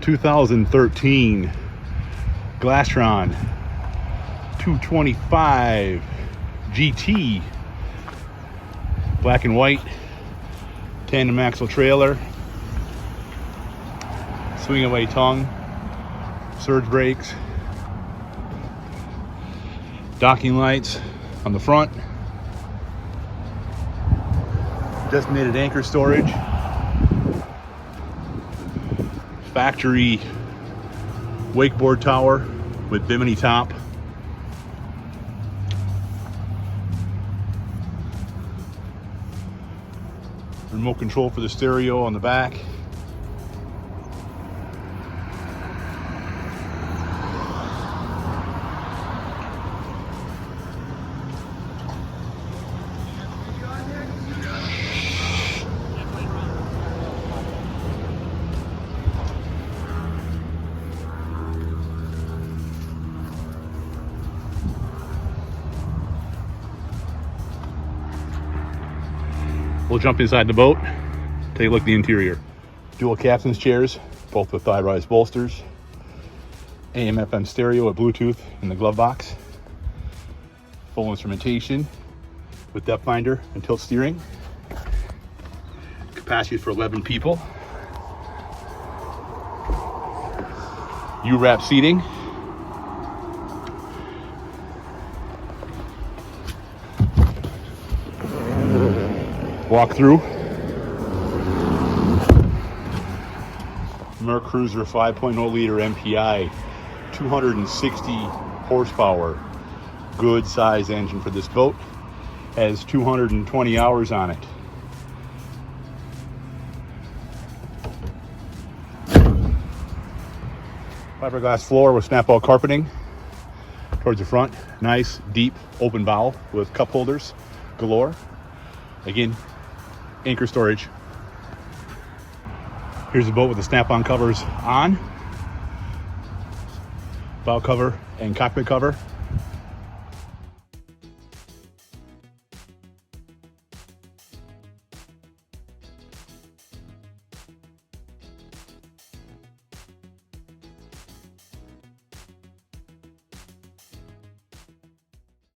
2013 Glastron 225 GT, black and white, tandem axle trailer, swing away tongue, surge brakes, docking lights on the front, designated anchor storage, factory wakeboard tower with bimini top, remote control for the stereo on the back, we'll jump inside the boat, take a look at the interior. Dual captain's chairs, both with thigh-rise bolsters, AM/FM stereo with Bluetooth in the glove box, full instrumentation with depth finder and tilt steering, capacity for 11 people, U-wrap seating, walk through, Merc Cruiser 5.0 liter MPI, 260 horsepower, good size engine for this boat, has 220 hours on it. Fiberglass floor with snap-out carpeting towards the front, nice deep open bow with cup holders galore. Again, anchor storage. Here's the boat with the snap-on covers on, bow cover and cockpit cover.